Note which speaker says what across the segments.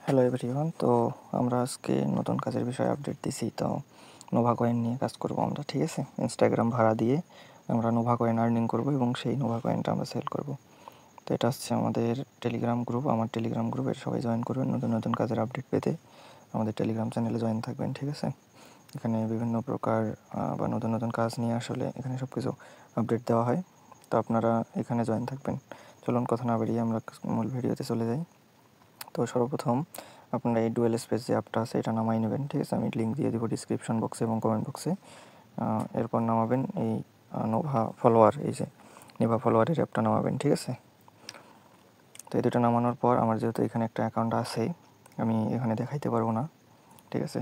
Speaker 1: Hello everyone. তো আমরা আজকে নতুন কাজের বিষয়ে আপডেট দিছি। তো নোভা কয়েন নিয়ে কাজ করব আমরা, ঠিক আছে। ইনস্টাগ্রাম ভাড়া দিয়ে আমরা নোভা কয়েন আর্নিং করব এবং সেই নোভা কয়েনটা আমরা সেল করব। তো এটা হচ্ছে আমাদের টেলিগ্রাম গ্রুপ, আমার টেলিগ্রাম গ্রুপ। এর সবাই জয়েন করবেন নতুন নতুন কাজের আপডেট পেতে। আমাদের টেলিগ্রাম চ্যানেলে জয়েন থাকবেন, ঠিক আছে। এখানে বিভিন্ন প্রকার বা নতুন নতুন কাজ নিয়ে আসলে এখানে সব কিছু আপডেট দেওয়া হয়। তো আপনারা এখানে জয়েন থাকবেন। চলুন কথা না বেরিয়ে আমরা মূল ভিডিওতে চলে যাই। তো সর্বপ্রথম আপনারা এই ডুয়েল স্পেস যে অ্যাপটা আছে এটা নামাই নেবেন, ঠিক আছে। আমি লিঙ্ক দিয়ে দেবো ডিসক্রিপশন বক্সে এবং কমেন্ট বক্সে। এরপর নামাবেন এই নোভা ফলোয়ার, এই যে নোভা ফলোয়ারের অ্যাপটা নামাবেন, ঠিক আছে। তো এই দুটো নামানোর পর আমার যেহেতু এখানে একটা অ্যাকাউন্ট আছে, আমি এখানে দেখাইতে পারবো না, ঠিক আছে।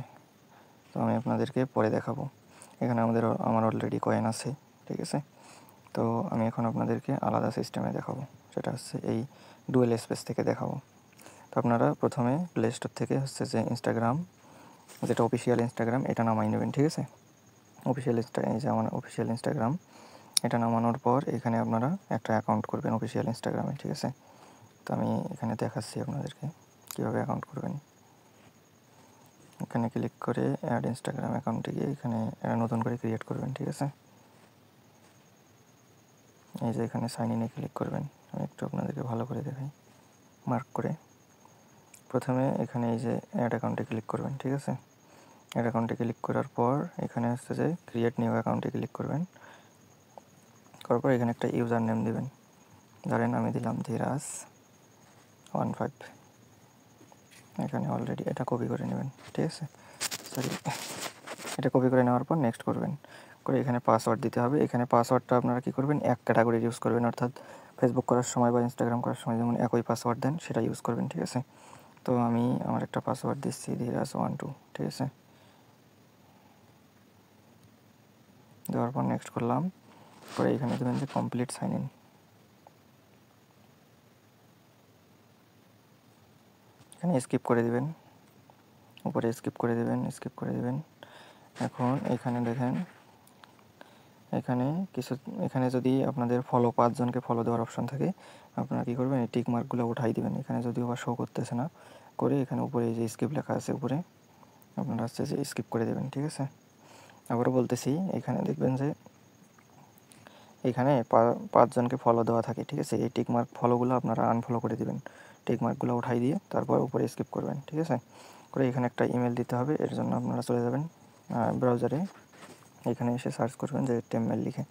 Speaker 1: তো আমি আপনাদেরকে পরে দেখাবো। এখানে আমার অলরেডি কয়েন আছে, ঠিক আছে। তো আমি এখন আপনাদেরকে আলাদা সিস্টেমে দেখাবো, সেটা হচ্ছে এই ডুয়েল স্পেস থেকে দেখাবো। তো আপনারা প্রথমে প্লে স্টোর থেকে হচ্ছে যে ইনস্টাগ্রাম, যেটা অফিসিয়াল ইনস্টাগ্রাম, এটা নামাই নেবেন, ঠিক আছে। এই যে আমার অফিসিয়াল ইনস্টাগ্রাম, এটা নামানোর পর এখানে আপনারা একটা অ্যাকাউন্ট করবেন অফিসিয়াল ইনস্টাগ্রামে, ঠিক আছে। তো আমি এখানে দেখাচ্ছি আপনাদেরকে কীভাবে অ্যাকাউন্ট করবেন। এখানে ক্লিক করে অ্যাড ইনস্টাগ্রাম অ্যাকাউন্টে গিয়ে এখানে নতুন করে ক্রিয়েট করবেন, ঠিক আছে। এই যে এখানে সাইন ইনে ক্লিক করবেন। আমি একটু আপনাদেরকে ভালো করে দেখাই মার্ক করে। প্রথমে এখানে এই যে অ্যাড অ্যাকাউন্টে ক্লিক করবেন, ঠিক আছে। অ্যাড অ্যাকাউন্টে ক্লিক করার পর এখানে হচ্ছে যে ক্রিয়েট নিউ অ্যাকাউন্টে ক্লিক করবেন। করার পর এখানে একটা ইউজার নেম দেবেন। ধরেন আমি দিলাম ধীরাজ15। এখানে অলরেডি এটা কপি করে নেবেন, ঠিক আছে। সরি, এটা কপি করে নেওয়ার পর নেক্সট করবেন। করে এখানে পাসওয়ার্ড দিতে হবে। এখানে পাসওয়ার্ডটা আপনারা কী করবেন, এক ক্যাটাগরি ইউজ করবেন, অর্থাৎ ফেসবুক করার সময় বা ইনস্টাগ্রাম করার সময় যেমন একই পাসওয়ার্ড দেন সেটা ইউজ করবেন, ঠিক আছে। তো আমি আমার একটা পাসওয়ার্ড দিচ্ছি ধীরাজ12, ঠিক আছে। দেওয়ার পর নেক্সট করলাম। পরে এখানে দেবেন যে কমপ্লিট সাইন ইন। এখানে স্কিপ করে দেবেন, উপরে স্কিপ করে দেবেন। এখন এখানে দেখেন, এখানে যদি আপনাদের 5জনকে ফলো দেওয়ার অপশন থাকে, আপনারা কী করবেন, এই টিক মার্কগুলো উঠাই দেবেন। এখানে যদিও বা শো করতেছে না, করে এখানে উপরে এই যে স্কিপ লেখা আছে উপরে, আপনারা হচ্ছে যে স্কিপ করে দেবেন, ঠিক আছে। আবারও বলতেছি, এখানে দেখবেন যে এখানে 5জনকে ফলো দেওয়া থাকে, ঠিক আছে। এই টিক মার্ক ফলোগুলো আপনারা আনফলো করে দেবেন। টিক মার্কগুলো উঠাই দিয়ে তারপর উপরে স্কিপ করবেন, ঠিক আছে। করে এখানে একটা ইমেল দিতে হবে। এর জন্য আপনারা চলে যাবেন ব্রাউজারে, এখানে এসে সার্চ করবেন যে টেমমেল লিখে।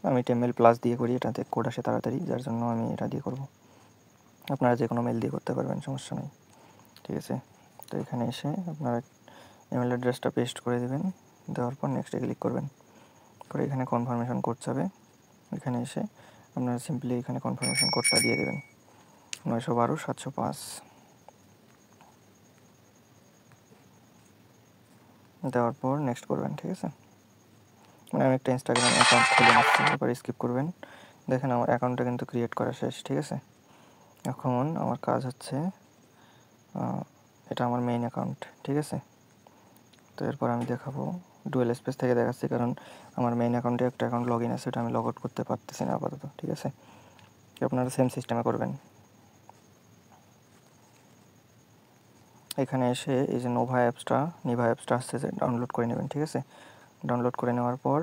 Speaker 1: আমি টেমমেল প্লাস দিয়ে করি, এটাতে কোড আসে তাড়াতাড়ি, যার জন্য আমি এটা দিয়ে করব। আপনারা যে কোনো মেল দিয়ে করতে পারবেন, সমস্যা নেই, ঠিক আছে। তো এখানে এসে আপনারা ইমেল অ্যাড্রেসটা পেস্ট করে দেবেন। দেওয়ার পর নেক্সটে ক্লিক করবেন। করে এখানে কনফার্মেশন কোড চাবে। এখানে এসে আপনারা সিম্পলি এখানে কনফার্মেশন কোডটা দিয়ে দেবেন, 912-705। দেওয়ার পর নেক্সট করবেন, ঠিক আছে। মানে আমি একটা ইনস্টাগ্রাম অ্যাকাউন্ট খুলে নিচ্ছি, এরপর স্কিপ করবেন। দেখেন আমার অ্যাকাউন্টটা কিন্তু ক্রিয়েট করা শেষ, ঠিক আছে। এখন আমার কাজ হচ্ছে, এটা আমার মেইন অ্যাকাউন্ট, ঠিক আছে। তো এরপর আমি দেখাবো ডুয়েল স্পেস থেকে দেখাচ্ছি, কারণ আমার মেইন অ্যাকাউন্টে একটা অ্যাকাউন্ট লগ ইন আছে, ওটা আমি লগ আউট করতে পারতেছি না আপাতত, ঠিক আছে। আপনারা সেম সিস্টেমে করবেন। এখানে এসে এই যে নিভা অ্যাপসটা আসছে যে ডাউনলোড করে নেবেন, ঠিক আছে। ডাউনলোড করে নেওয়ার পর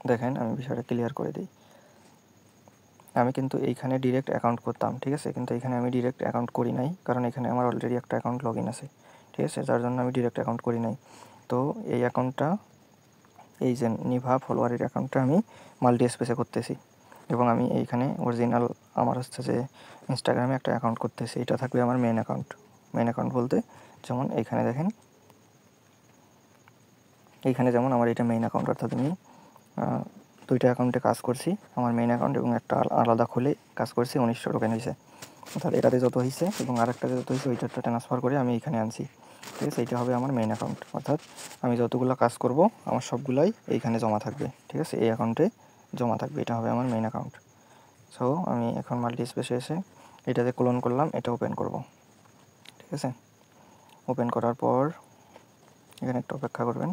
Speaker 1: দেখেন আমি বিষয়টা ক্লিয়ার করে দিই। আমি কিন্তু এইখানে ডিরেক্ট অ্যাকাউন্ট করতাম, ঠিক আছে, কিন্তু এখানে আমি ডিরেক্ট অ্যাকাউন্ট করি নাই, কারণ এখানে আমার অলরেডি একটা অ্যাকাউন্ট লগ ইন আছে, ঠিক আছে, যার জন্য আমি ডিরেক্ট অ্যাকাউন্ট করি নাই। তো এই অ্যাকাউন্টটা, এই যে নিভা ফলোয়ারের অ্যাকাউন্টটা আমি মাল্টি স্পেসে করতেছি, এবং আমি এইখানে অরিজিনাল আমার হচ্ছে যে ইনস্টাগ্রামে একটা অ্যাকাউন্ট করতেছি। এটা থাকবে আমার মেন অ্যাকাউন্ট বলতে যেমন এইখানে দেখেন, এইখানে যেমন আমার এটা মেইন অ্যাকাউন্ট, অর্থাৎ আমি দুইটা অ্যাকাউন্টে কাজ করছি, আমার মেইন অ্যাকাউন্ট এবং একটা আলাদা খুলে কাজ করছি, 1900 টোকেন হয়েছে। অর্থাৎ এটাতে যত হয়েছে এবং আরেকটাতে যত হয়েছে ওইটা ট্রান্সফার করে আমি এখানে আনছি, ঠিক আছে। এইটা হবে আমার মেইন অ্যাকাউন্ট, অর্থাৎ আমি যতগুলো কাজ করব আমার সবগুলাই এইখানে জমা থাকবে, ঠিক আছে, এই অ্যাকাউন্টে জমা থাকবে। এটা হবে আমার মেইন অ্যাকাউন্ট। সো আমি এখন মাল্টি স্পেসে এসে এটাতে ক্লোন করলাম, এটা ওপেন করব, ঠিক আছে। ওপেন করার পর এখানে একটু অপেক্ষা করবেন।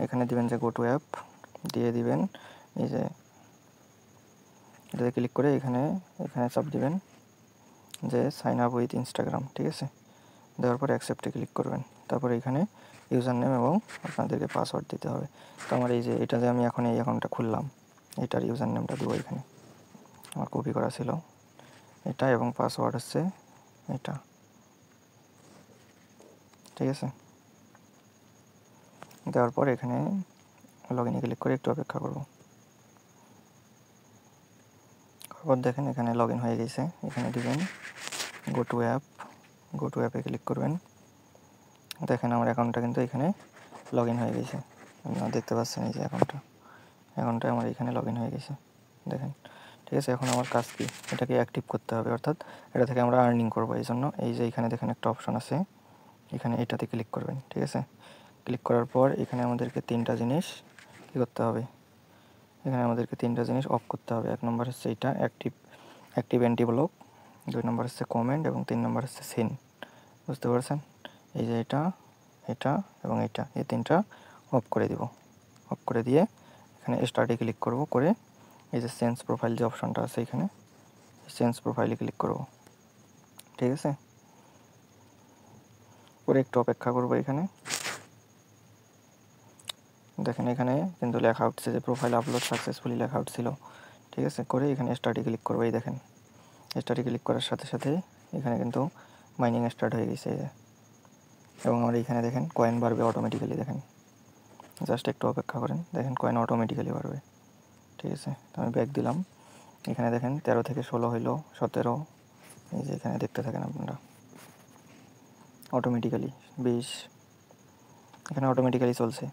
Speaker 1: এখানে দিবেন যে গো টু অ্যাপ, দিয়ে দিবেন এই যে এটাতে ক্লিক করে এখানে চাপ দিবেন, যে সাইন আপ উইথ ইনস্টাগ্রাম, ঠিক আছে। দেওয়ার পর অ্যাকসেপ্টে ক্লিক করবেন। তারপর এখানে ইউজার নেম এবং আপনাদেরকে পাসওয়ার্ড দিতে হবে। তো আমার এই যে এটা যে আমি এখন এই অ্যাকাউন্টটা খুললাম, এটার ইউজার নেমটা দেবো এখানে, আমার কপি করা ছিল এটা, এবং পাসওয়ার্ড হচ্ছে এটা, ঠিক আছে। দেওয়ার পর এখানে লগ ইনে ক্লিক করে একটু অপেক্ষা করব। তারপর দেখেন এখানে লগ ইন হয়ে গেছে। এখানে দিবেন গো টু অ্যাপে ক্লিক করবেন। দেখেন আমার অ্যাকাউন্টটা কিন্তু এখানে লগ ইন হয়ে গেছে, আপনারা দেখতে পাচ্ছেন এই যে অ্যাকাউন্টটা আমার এখানে লগ ইন হয়ে গেছে, দেখেন, ঠিক আছে। এখন আমার কাজ কি, এটাকে অ্যাক্টিভ করতে হবে, অর্থাৎ এটা থেকে আমরা আর্নিং করবো। এই জন্য এই যে এখানে দেখেন একটা অপশন আছে, এখানে এটাতে ক্লিক করবেন, ঠিক আছে। ক্লিক করার পর এখানে আমাদেরকে তিনটা জিনিস কী করতে হবে, এখানে আমাদেরকে তিনটা জিনিস অফ করতে হবে। 1 নম্বর হচ্ছে এটা অ্যাক্টিভ অ্যান্টি ব্লক, 2 নম্বর হচ্ছে কমেন্ট, এবং 3 নম্বর হচ্ছে সিন, বুঝতে পারছেন। এই যে এটা এবং এটা, এই তিনটা অফ করে দিব। অফ করে দিয়ে এখানে স্টার্টে ক্লিক করব, করে এই যে চেঞ্জ প্রোফাইল যে অপশনটা আছে এখানে চেঞ্জ প্রোফাইলে ক্লিক করব, ঠিক আছে। করে একটু অপেক্ষা করব। এখানে দেখেন এখানে কিন্তু লেখা উঠছে যে প্রোফাইল আপলোড সাকসেসফুলি লেখা উঠছিল, ঠিক আছে। করে এখানে স্টার্টে ক্লিক করবো। এই দেখেন স্টার্টে ক্লিক করার সাথে সাথে এখানে কিন্তু মাইনিং স্টার্ট হয়ে গেছে, এবং আমরা এখানে দেখেন কয়েন বাড়বে অটোমেটিক্যালি। দেখেন জাস্ট একটু অপেক্ষা করেন, দেখেন কয়েন অটোমেটিক্যালি বাড়বে, ঠিক আছে। তো আমি ব্যাক দিলাম। এখানে দেখেন 13 থেকে 16 হইলো, 17, এই যে এখানে দেখতে থাকেন আপনারা অটোমেটিক্যালি 20, এখানে অটোমেটিক্যালি চলছে,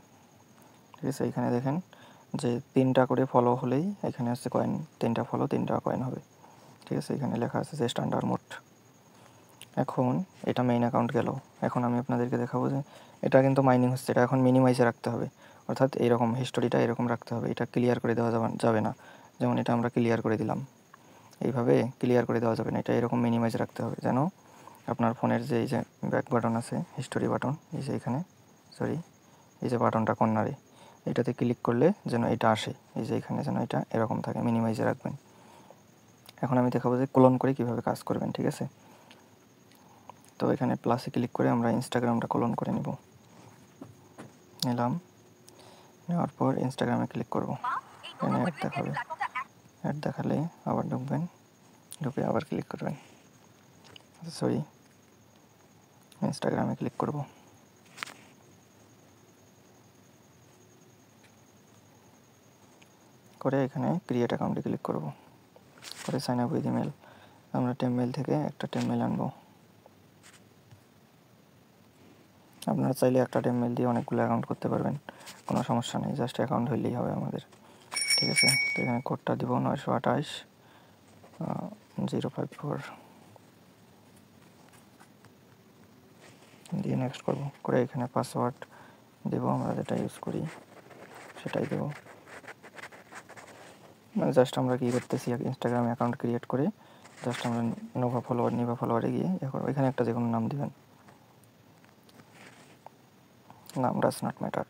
Speaker 1: ঠিক আছে। এখানে দেখেন যে 3টা করে ফলো হলেই এখানে আছে কয়েন, 3টা ফলো 3টা কয়েন হবে, ঠিক আছে। এখানে লেখা আছে যে স্ট্যান্ডার্ড মোড। এখন এটা মেইন অ্যাকাউন্ট গেল। এখন আমি আপনাদেরকে দেখাবো যে এটা কিন্তু মাইনিং হচ্ছে, এটা এখন মিনিমাইজে রাখতে হবে, অর্থাৎ এইরকম হিস্টোরিটা এরকম রাখতে হবে, এটা ক্লিয়ার করে দেওয়া যাবে না। যেমন এটা আমরা ক্লিয়ার করে দিলাম, এইভাবে ক্লিয়ার করে দেওয়া যাবে না, এটা এরকম মিনিমাইজ রাখতে হবে, যেন আপনার ফোনের যে এই যে ব্যাক বাটন আছে, হিস্টোরি বাটন, এই যে এখানে এই যে বাটনটা কর্নারে, এটাতে ক্লিক করলে যেন এটা আসে, এই যে এখানে যেন এটা এরকম থাকে, মিনিমাইজে রাখবেন। এখন আমি দেখাবো যে ক্লোন করে কীভাবে কাজ করবেন, ঠিক আছে। তো এখানে প্লাসে ক্লিক করে আমরা ইনস্টাগ্রামটা ক্লোন করে নিলাম। নেওয়ার পর ইনস্টাগ্রামে ক্লিক করব, এখানে অ্যাড দেখালে আবার ঢুকবেন, ঢুকে আবার ক্লিক করবেন, ইনস্টাগ্রামে ক্লিক করব। করে এখানে ক্রিয়েট অ্যাকাউন্টে ক্লিক করব, করে সাইন আপ উইথ ইমেল, আমরা টেমমেল থেকে একটা টেমমেল আনবো। আপনারা চাইলে একটা টেমমেল দিয়ে অনেকগুলো অ্যাকাউন্ট করতে পারবেন, কোনো সমস্যা নেই, জাস্ট অ্যাকাউন্ট হইলেই হবে আমাদের, ঠিক আছে। তো এখানে কোডটা দিব 928 054 দিয়ে নেক্সট করব। করে এখানে পাসওয়ার্ড দেব, আমরা যেটা ইউজ করি সেটাই দেব। মানে জাস্ট আমরা কী করতেছি, ইনস্টাগ্রামে অ্যাকাউন্ট ক্রিয়েট করে জাস্ট আমরা নিভা ফলোয়ারে গিয়ে এখানে একটা যে কোনো নাম দিবেন, নাম ডাজ নট ম্যাটার।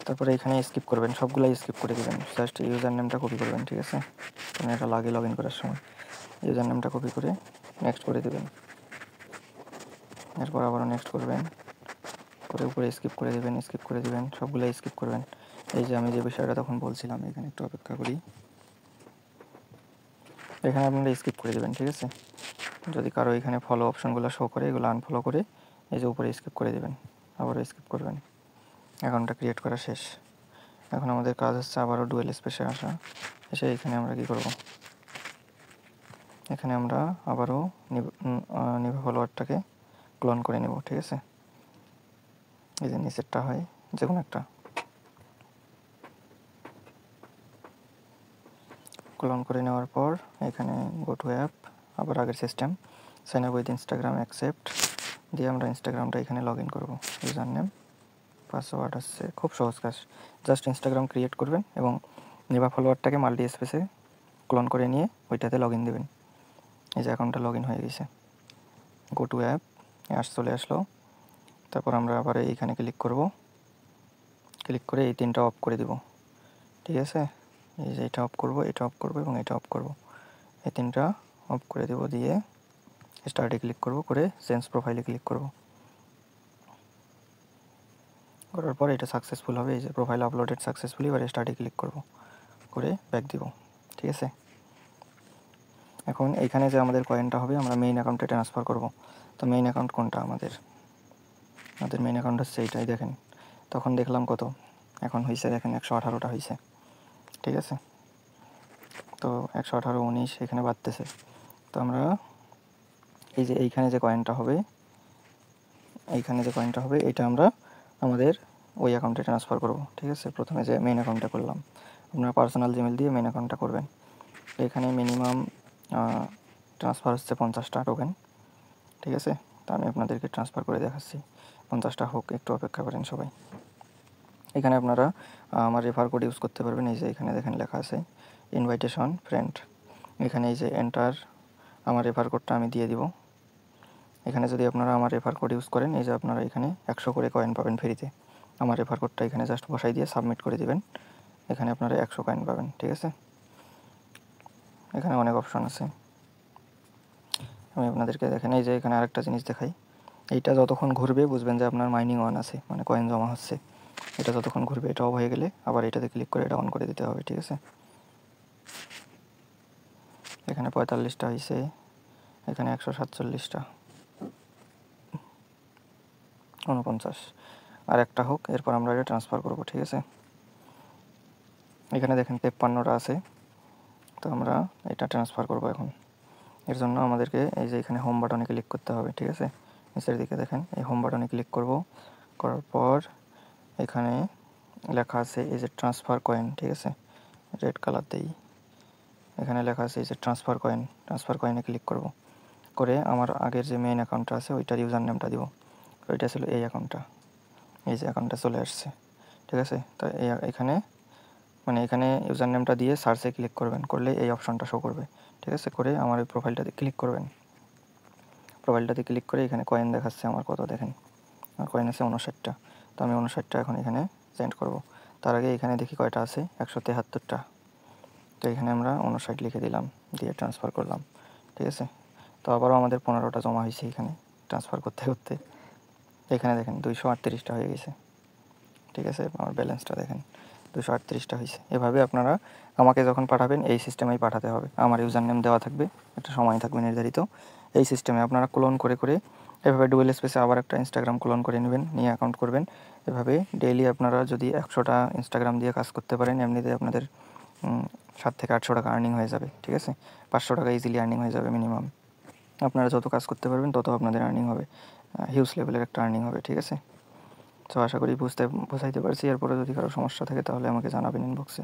Speaker 1: তারপরে এখানে স্কিপ করবেন, সবগুলাই স্কিপ করে দেবেন, জাস্ট ইউজার নেমটা কপি করবেন, ঠিক আছে। কারণ এটা লাগে লগ ইন করার সময়, ইউজার নেমটা কপি করে নেক্সট করে দেবেন। এরপর আবারও নেক্সট করবেন, করে উপরে স্কিপ করে দেবেন, সবগুলাই স্কিপ করবেন। এই যে আমি যে বিষয়টা তখন বলছিলাম, এখানে একটু অপেক্ষা করি, এখানে আপনারা স্কিপ করে দেবেন, ঠিক আছে। যদি কারো এখানে ফলো অপশনগুলো শো করে, এগুলো আনফলো করে এই যে উপরে স্কিপ করে দেবেন, আবারও স্কিপ করবেন। অ্যাকাউন্টটা ক্রিয়েট করা শেষ। এখন আমাদের কাজ হচ্ছে আবারও ডুয়েল স্পেসে আসা, এসে এখানে আমরা কী করব, এখানে আমরা আবারও নিভা ফলোয়ারটাকে ক্লোন করে নেব, ঠিক আছে। এই যে নিচেরটা হয় যে কোনো একটা, ক্লোন করে নেওয়ার পর এখানে গো টু অ্যাপ, আবার আগের system, sign up with Instagram accept দিয়ে আমরা ইনস্টাগ্রামটা এখানে লগ ইন করবো। ইউজার নেম পাসওয়ার্ড আসছে, খুব সহজ কাজ, জাস্ট ইনস্টাগ্রাম ক্রিয়েট করবেন এবং নিভা ফলোয়ারটাকে মাল্টি স্পেসে ক্লোন করে নিয়ে ওইটাতে লগ ইন দেবেন। এই যে অ্যাকাউন্টটা লগ ইন হয়ে গেছে, গো টু অ্যাপ চলে আসলো। তারপর আমরা আবার এইখানে ক্লিক করব, ক্লিক করে এই তিনটা অফ করে দিব, ঠিক আছে। এই যে এটা অফ করব, এটা অফ করব এবং এটা অফ করব, এই তিনটা অফ করে দেব। দিয়ে স্টার্টে ক্লিক করব, করে চেঞ্জ প্রোফাইলে ক্লিক করব। করার পর এটা সাকসেসফুল হবে, এই যে প্রোফাইল আপলোডেড সাকসেসফুলি। এবার স্টার্টে ক্লিক করব, করে ব্যাক দিব, ঠিক আছে। এখন এইখানে যে আমাদের কয়েনটা হবে আমরা মেইন অ্যাকাউন্টে ট্রান্সফার করব। তো মেইন অ্যাকাউন্ট কোনটা আমাদের মেইন অ্যাকাউন্ট হচ্ছে এইটাই। দেখেন তখন দেখলাম কত, এখন হয়েছে দেখেন 118টা হয়েছে, ঠিক আছে। তো 118, 19 এখানে বাড়তেছে। তো আমরা এই যে এইখানে যে কয়েনটা হবে, এটা আমরা আমাদের ওই অ্যাকাউন্টে ট্রান্সফার করব, ঠিক আছে। প্রথমে যে মেইন অ্যাকাউন্টটা করলাম, আপনারা পার্সোনাল জিমেল দিয়ে মেইন অ্যাকাউন্টটা করবেন। এখানে মিনিমাম ট্রান্সফার হচ্ছে 50টা টোকেন, ঠিক আছে। তো আমি আপনাদেরকে ট্রান্সফার করে দেখাচ্ছি, 50টা হোক, একটু অপেক্ষা করেন সবাই। এখানে আপনারা আমার রেফার কোড ইউজ করতে পারবেন। এই যে এখানে দেখেন লেখা আছে ইনভাইটেশন ফ্রেন্ড, এখানে এই যে এন্টার আমার রেফার কোডটা আমি দিয়ে দিব। এখানে যদি আপনারা আমার রেফার কোড ইউজ করেন, এই যে আপনারা এখানে 100 করে কয়েন পাবেন ফ্রিতে। আমার রেফার কোডটা এখানে জাস্ট বসাই দিয়ে সাবমিট করে দিবেন, এখানে আপনারা 100 কয়েন পাবেন, ঠিক আছে। এখানে অনেক অপশন আছে, আমি আপনাদেরকে দেখেন এই যে এখানে আরেকটা জিনিস দেখাই। এইটা যতক্ষণ ঘুরবে বুঝবেন যে আপনার মাইনিং অন আছে, মানে কয়েন জমা হচ্ছে। এটা যতক্ষণ ঘুরবে, এটা অফ হয়ে গেলে আবার এটাতে ক্লিক করে এটা অন করে দিতে হবে, ঠিক আছে। এখানে 45টা হয়েছে, এখানে 147টা, 49, আর একটা হোক, এরপর আমরা এটা ট্রান্সফার করব, ঠিক আছে। এখানে দেখেন 53টা আছে, তো আমরা এটা ট্রান্সফার করব এখন। এর জন্য আমাদেরকে এই যে এখানে হোম বাটনে ক্লিক করতে হবে, ঠিক আছে। নিচের দিকে দেখেন এই হোম বাটনে ক্লিক করব, করার পর এখানে লেখা আছে এই যে ট্রান্সফার কয়েন, ঠিক আছে। রেড কালার দেই, এখানে লেখা আছে এই যে ট্রান্সফার কয়েনে ক্লিক করব, করে আমার আগের যে মেইন অ্যাকাউন্টটা আছে ওইটার ইউজার নেমটা দিব। ওইটা ছিল এই অ্যাকাউন্টটা, এই যে অ্যাকাউন্টটা চলে আসছে, ঠিক আছে। তো এখানে এখানে ইউজার নেমটা দিয়ে সার্চে ক্লিক করবেন, করলে এই অপশনটা শো করবে, ঠিক আছে। করে আমার ওই প্রোফাইলটাতে ক্লিক করবেন, প্রোফাইলটাতে ক্লিক করে এখানে কয়েন দেখাচ্ছে আমার কত, দেখেন আমার কয়েন আছে 59টা। তো আমি 59টা এখন এখানে সেন্ড করব। তার আগে এখানে দেখি কয়টা আছে, 173টা। তো এখানে আমরা 59 লিখে দিলাম, দিয়ে ট্রান্সফার করলাম, ঠিক আছে। তো আবারও আমাদের 15টা জমা হয়েছে এখানে ট্রান্সফার করতে করতে। এখানে দেখেন 238টা হয়ে গেছে, ঠিক আছে। আমার ব্যালেন্সটা দেখেন 238টা হয়েছে। এভাবে আপনারা আমাকে যখন পাঠাবেন এই সিস্টেমেই পাঠাতে হবে, আমার ইউজার নেম দেওয়া থাকবে, একটা সময় থাকবে নির্ধারিত। এই সিস্টেমে আপনারা ক্লোন করে করে এভাবে ডুয়েল স্পেসে আবার একটা ইনস্টাগ্রাম ক্লোন করে নেবেন, নিয়ে অ্যাকাউন্ট করবেন। এভাবে ডেইলি আপনারা যদি 100টা ইনস্টাগ্রাম দিয়ে কাজ করতে পারেন, এমনিতে আপনাদের 7 থেকে 800 টাকা আর্নিং হয়ে যাবে, ঠিক আছে। 500 টাকা ইজিলি আর্নিং হয়ে যাবে মিনিমাম। আপনারা যত কাজ করতে পারবেন তত আপনাদের আর্নিং হবে, হিউজ লেভেলের একটা আর্নিং হবে, ঠিক আছে। তো আশা করি বোঝাইতে পারছি। এরপরে যদি কারো সমস্যা থাকে তাহলে আমাকে জানাবেন ইনবক্সে।